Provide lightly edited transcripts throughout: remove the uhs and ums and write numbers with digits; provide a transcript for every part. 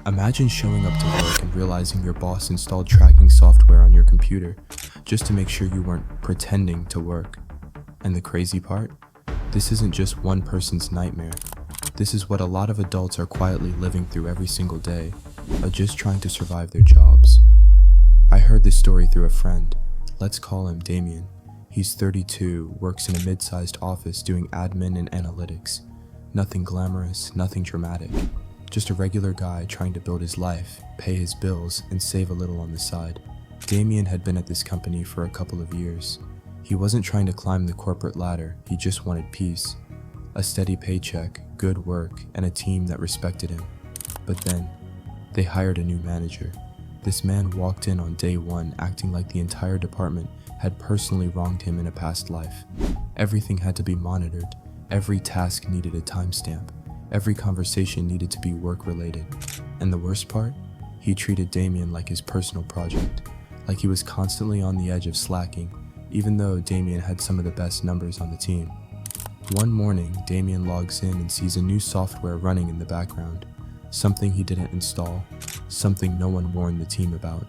Imagine showing up to work and realizing your boss installed tracking software on your computer just to make sure you weren't pretending to work. And the crazy part? This isn't just one person's nightmare. This is what a lot of adults are quietly living through every single day, just trying to survive their jobs. I heard this story through a friend. Let's call him Damien. He's 32, works in a mid-sized office doing admin and analytics. Nothing glamorous, nothing dramatic. Just a regular guy trying to build his life, pay his bills, and save a little on the side. Damien had been at this company for a couple of years. He wasn't trying to climb the corporate ladder, he just wanted peace. A steady paycheck, good work, and a team that respected him. But then, they hired a new manager. This man walked in on day one acting like the entire department had personally wronged him in a past life. Everything had to be monitored. Every task needed a timestamp. Every conversation needed to be work-related. And the worst part? He treated Damien like his personal project, like he was constantly on the edge of slacking, even though Damien had some of the best numbers on the team. One morning, Damien logs in and sees a new software running in the background. Something he didn't install, something no one warned the team about.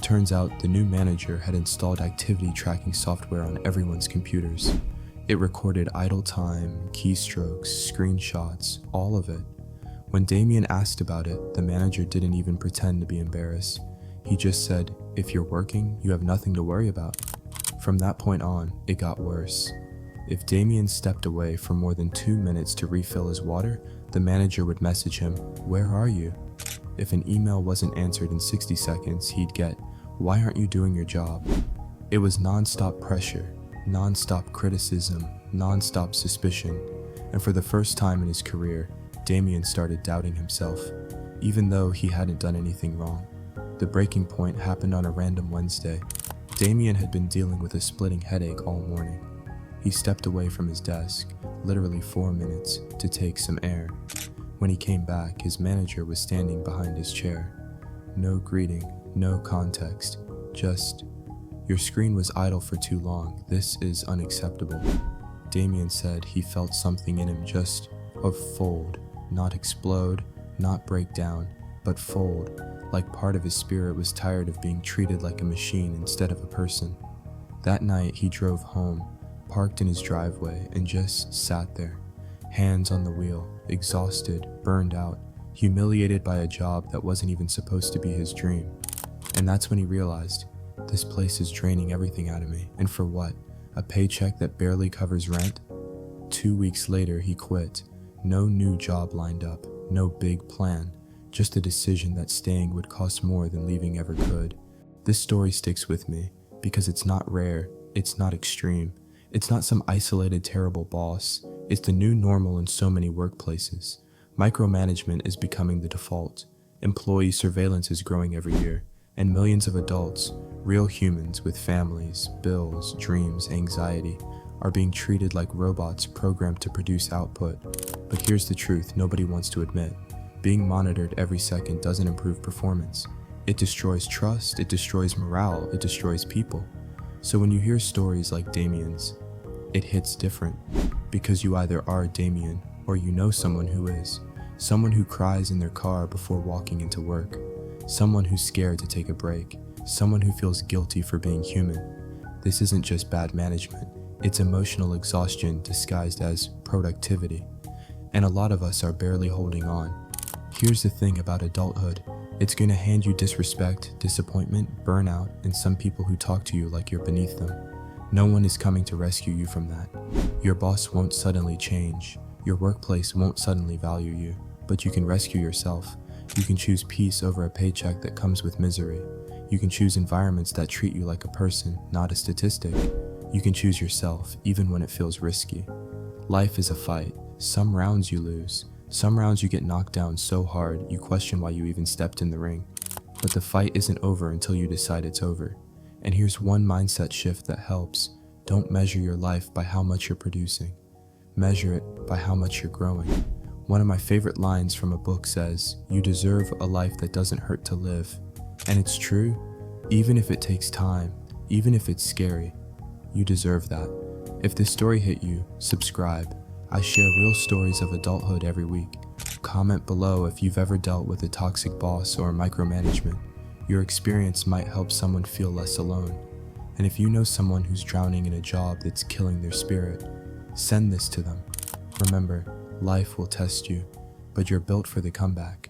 Turns out the new manager had installed activity tracking software on everyone's computers. It recorded idle time, keystrokes, screenshots, all of it. When Damien asked about it, the manager didn't even pretend to be embarrassed. He just said, "If you're working, you have nothing to worry about." From that point on, it got worse. If Damien stepped away for more than 2 minutes to refill his water, the manager would message him, "Where are you?" If an email wasn't answered in 60 seconds, he'd get, "Why aren't you doing your job?" It was non-stop pressure, non-stop criticism, non-stop suspicion, and for the first time in his career, Damien started doubting himself, even though he hadn't done anything wrong. The breaking point happened on a random Wednesday. Damien had been dealing with a splitting headache all morning. He stepped away from his desk, literally 4 minutes, to take some air. When he came back, his manager was standing behind his chair. No greeting, no context, just, "Your screen was idle for too long. This is unacceptable." Damien said he felt something in him just fold, not explode, not break down, but fold, like part of his spirit was tired of being treated like a machine instead of a person. That night, he drove home, parked in his driveway, and just sat there, hands on the wheel, exhausted, burned out, humiliated by a job that wasn't even supposed to be his dream. And that's when he realized, this place is draining everything out of me, and for what? A paycheck that barely covers rent? 2 weeks later, he quit. No new job lined up, no big plan, just a decision that staying would cost more than leaving ever could. This story sticks with me because it's not rare, it's not extreme, it's not some isolated terrible boss, it's the new normal in so many workplaces. Micromanagement is becoming the default, employee surveillance is growing every year, and millions of adults, real humans with families, bills, dreams, anxiety, are being treated like robots programmed to produce output. But here's the truth nobody wants to admit. Being monitored every second doesn't improve performance. It destroys trust, it destroys morale, it destroys people. So when you hear stories like Damien's, it hits different, because you either are Damien or you know someone who is. Someone who cries in their car before walking into work. Someone who's scared to take a break. Someone who feels guilty for being human. This isn't just bad management, it's emotional exhaustion disguised as productivity. And a lot of us are barely holding on. Here's the thing about adulthood. It's gonna hand you disrespect, disappointment, burnout, and some people who talk to you like you're beneath them. No one is coming to rescue you from that. Your boss won't suddenly change. Your workplace won't suddenly value you, but you can rescue yourself. You can choose peace over a paycheck that comes with misery. You can choose environments that treat you like a person, not a statistic. You can choose yourself, even when it feels risky. Life is a fight. Some rounds you lose. Some rounds you get knocked down so hard you question why you even stepped in the ring. But the fight isn't over until you decide it's over. And here's one mindset shift that helps. Don't measure your life by how much you're producing. Measure it by how much you're growing. One of my favorite lines from a book says, "You deserve a life that doesn't hurt to live." And it's true, even if it takes time, even if it's scary, you deserve that. If this story hit you, subscribe. I share real stories of adulthood every week. Comment below if you've ever dealt with a toxic boss or micromanagement. Your experience might help someone feel less alone. And if you know someone who's drowning in a job that's killing their spirit, send this to them. Remember, life will test you, but you're built for the comeback.